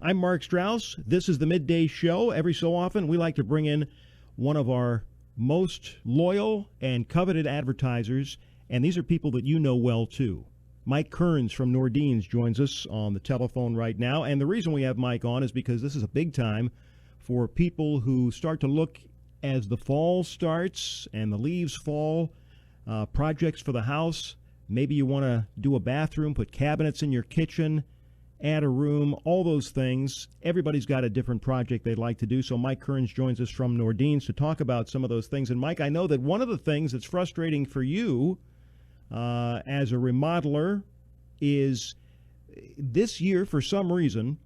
I'm Marc Strauss. This is the Midday Show. Every so often, we like to bring in one of our most loyal and coveted advertisers, and these are people that you know well, too. Mike Kearns from Nordines joins us on the telephone right now, and the reason we have Mike on is because this is a big time for people who start to look as the fall starts and the leaves fall, projects for the house. Maybe you want to do a bathroom, put cabinets in your kitchen, add a room, all those things. Everybody's got a different project they'd like to do. So Mike Kearns joins us from Nordines to talk about some of those things. And Mike, I know that one of the things that's frustrating for you as a remodeler is this year, for some reason,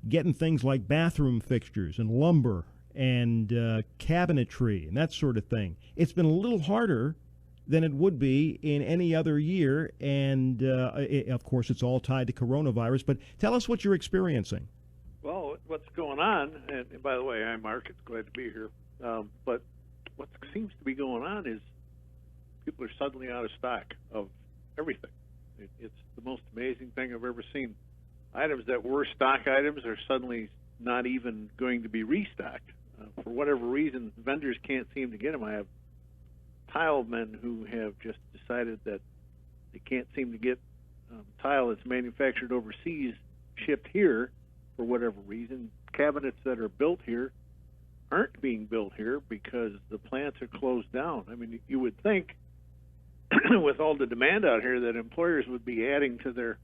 getting things like bathroom fixtures and lumber and cabinetry and that sort of thing. It's been a little harder than it would be in any other year, and of course it's all tied to coronavirus, but tell us what you're experiencing. Well, what's going on, and by the way, I'm Mark, it's glad to be here, but what seems to be going on is people are suddenly out of stock of everything. It's the most amazing thing I've ever seen. Items that were stock items are suddenly not even going to be restocked. For whatever reason, vendors can't seem to get them. I have tile men who have just decided that they can't seem to get tile that's manufactured overseas shipped here for whatever reason. Cabinets that are built here aren't being built here because the plants are closed down. I mean, you would think with all the demand out here that employers would be adding to their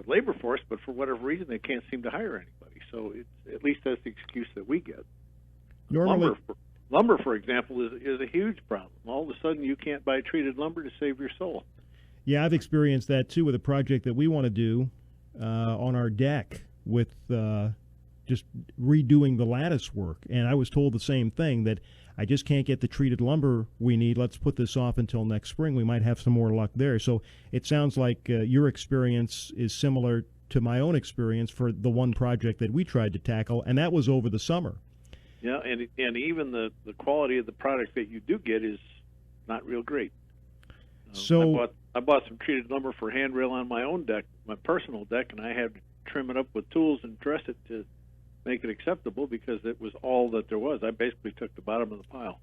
labor force, but for whatever reason they can't seem to hire anybody. So it's, at least that's the excuse that we get. Normally, Lumber, for example, is a huge problem. All of a sudden, you can't buy treated lumber to save your soul. Yeah, I've experienced that, too, with a project that we want to do on our deck with just redoing the lattice work. And I was told the same thing, that I just can't get the treated lumber we need. Let's put this off until next spring. We might have some more luck there. So it sounds like your experience is similar to my own experience for the one project that we tried to tackle, and that was over the summer. Yeah, and even the quality of the product that you do get is not real great. So I bought some treated lumber for handrail on my own deck, my personal deck, and I had to trim it up with tools and dress it to make it acceptable because it was all that there was. I basically took the bottom of the pile.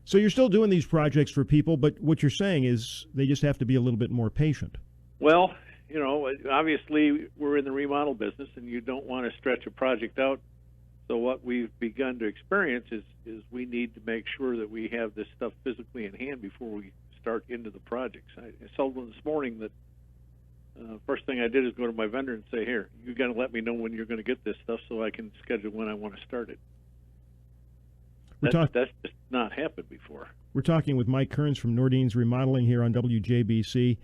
So you're still doing these projects for people, but what you're saying is they just have to be a little bit more patient. Well, you know, obviously we're in the remodel business, and you don't want to stretch a project out. So what we've begun to experience is we need to make sure that we have this stuff physically in hand before we start into the projects. I told them this morning that first thing I did is go to my vendor and say, here, you got to let me know when you're going to get this stuff so I can schedule when I want to start it. That's just not happened before. We're talking with Mike Kearns from Nordines Remodeling here on WJBC.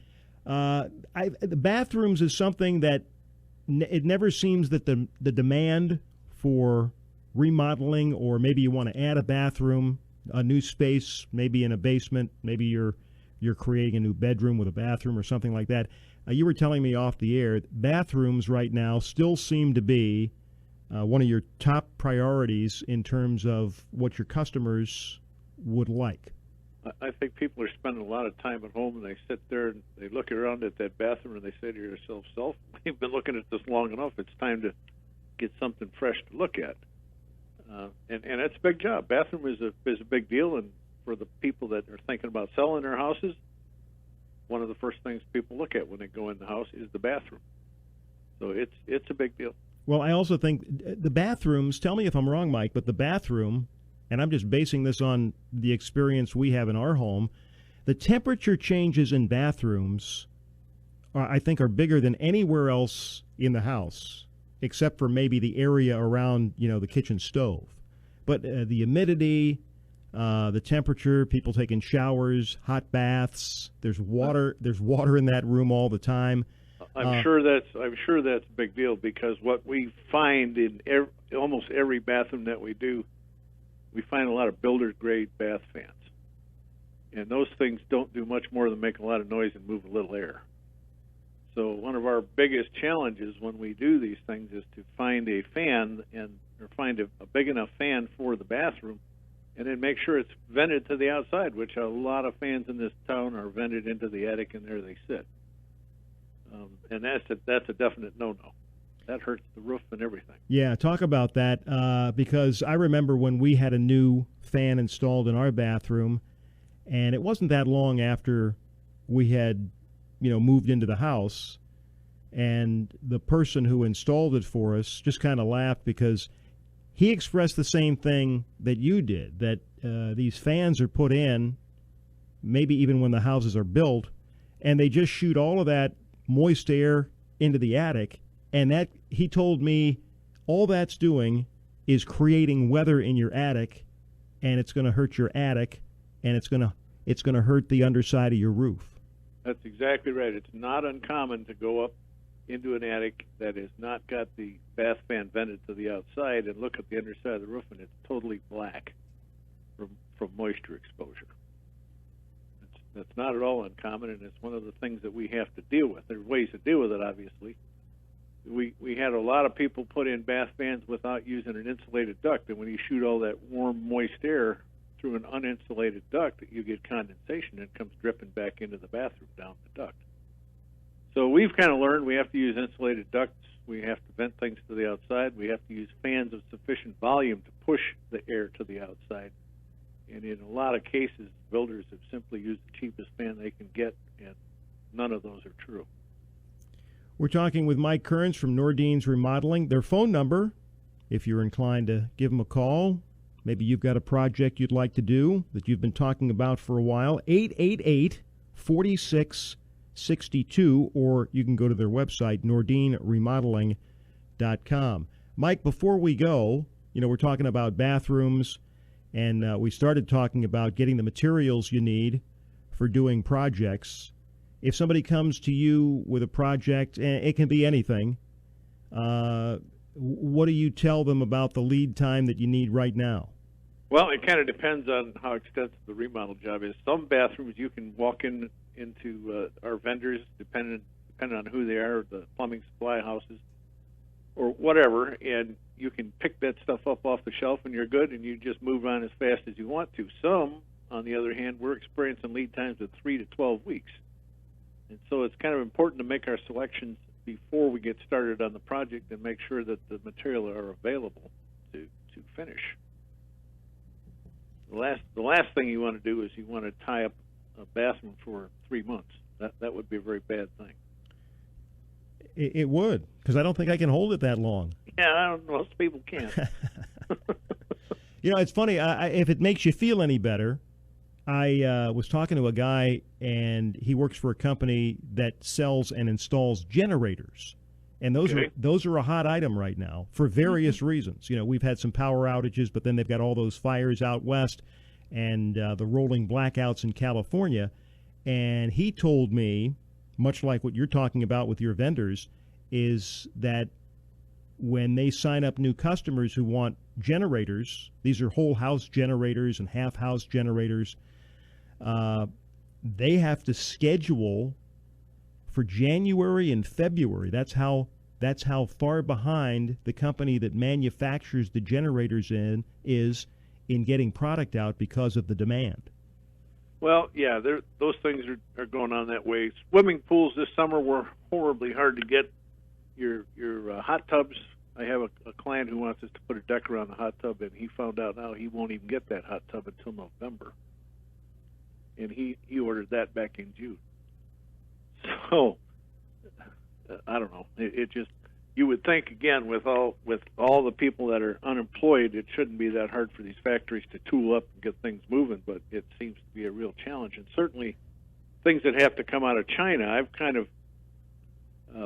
The bathrooms is something that it never seems that the demand for remodeling, or maybe you want to add a bathroom, a new space, maybe in a basement, maybe you're creating a new bedroom with a bathroom or something like that. You were telling me off the air, bathrooms right now still seem to be one of your top priorities in terms of what your customers would like. I think people are spending a lot of time at home, and they sit there and they look around at that bathroom and they say to themselves, we've been looking at this long enough, it's time to get something fresh to look at. And that's a big job. Bathroom is a big deal, and for the people that are thinking about selling their houses, one of the first things people look at when they go in the house is the bathroom. So it's a big deal. Well, I also think the bathrooms, tell me if I'm wrong, Mike, but the bathroom, and I'm just basing this on the experience we have in our home, the temperature changes in bathrooms I think are bigger than anywhere else in the house, except for maybe the area around, the kitchen stove. But the humidity, the temperature, people taking showers, hot baths, there's water in that room all the time. I'm sure that's a big deal, because what we find in almost every bathroom that we do, we find a lot of builder-grade bath fans. And those things don't do much more than make a lot of noise and move a little air. So one of our biggest challenges when we do these things is to find a fan or find a big enough fan for the bathroom, and then make sure it's vented to the outside, which a lot of fans in this town are vented into the attic, and there they sit. And that's a definite no-no. that hurts the roof and everything. Yeah, talk about that, because I remember when we had a new fan installed in our bathroom, and it wasn't that long after we had, moved into the house, and the person who installed it for us just kind of laughed because he expressed the same thing that you did, that these fans are put in, maybe even when the houses are built, and they just shoot all of that moist air into the attic, and that, he told me, all that's doing is creating weather in your attic, and it's going to hurt your attic, and it's going to hurt the underside of your roof. That's exactly right. It's not uncommon to go up into an attic that has not got the bath fan vented to the outside and look at the underside of the roof, and it's totally black from moisture exposure. That's not at all uncommon, and it's one of the things that we have to deal with. There are ways to deal with it, obviously. We had a lot of people put in bath fans without using an insulated duct, and when you shoot all that warm, moist air through an uninsulated duct, you get condensation, and it comes dripping back into the bathroom down the duct. So we've kind of learned we have to use insulated ducts. We have to vent things to the outside. We have to use fans of sufficient volume to push the air to the outside. And in a lot of cases, builders have simply used the cheapest fan they can get, and none of those are true. We're talking with Mike Kearns from Nordine's Remodeling. Their phone number, if you're inclined to give them a call, maybe you've got a project you'd like to do that you've been talking about for a while, 888-4662, or you can go to their website, nordineremodeling.com. Mike, before we go, we're talking about bathrooms, and we started talking about getting the materials you need for doing projects. If somebody comes to you with a project, and it can be anything, what do you tell them about the lead time that you need right now? Well, it kind of depends on how extensive the remodel job is. Some bathrooms you can walk into our vendors, depending on who they are, the plumbing supply houses, or whatever, and you can pick that stuff up off the shelf and you're good, and you just move on as fast as you want to. Some, on the other hand, we're experiencing lead times of 3 to 12 weeks. And so it's kind of important to make our selections before we get started on the project and make sure that the material are available to finish. The last thing you want to do is you want to tie up a bathroom for 3 months. That would be a very bad thing. It would, because I don't think I can hold it that long. Yeah, most people can't. It's funny. If it makes you feel any better, I was talking to a guy, and he works for a company that sells and installs generators, and those are a hot item right now for various reasons. We've had some power outages, but then they've got all those fires out west, and the rolling blackouts in California. And he told me, much like what you're talking about with your vendors, is that when they sign up new customers who want generators, these are whole house generators and half house generators, they have to schedule for January and February. That's how far behind the company that manufactures the generators is in getting product out because of the demand. Well, yeah, those things are going on that way. Swimming pools this summer were horribly hard to get. Your hot tubs, I have a client who wants us to put a deck around the hot tub, and he found out now he won't even get that hot tub until November. And he ordered that back in June. So, I don't know. It just, you would think, again, with all the people that are unemployed, it shouldn't be that hard for these factories to tool up and get things moving, but it seems to be a real challenge. And certainly things that have to come out of China, I've kind of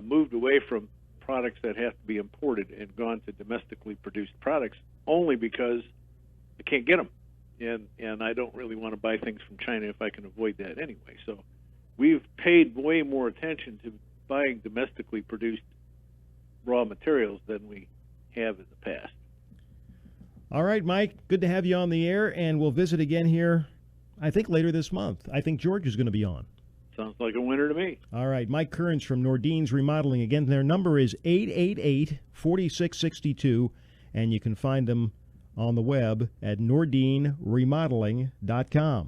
moved away from products that have to be imported and gone to domestically produced products only because I can't get them. And I don't really want to buy things from China if I can avoid that anyway. So we've paid way more attention to buying domestically produced raw materials than we have in the past. All right, Mike, good to have you on the air, and we'll visit again here, I think, later this month. I think George is going to be on. Sounds like a winner to me. All right, Mike Kearns from Nordine's Remodeling. Again, their number is 888-4662, and you can find them on the web at nordineremodeling.com.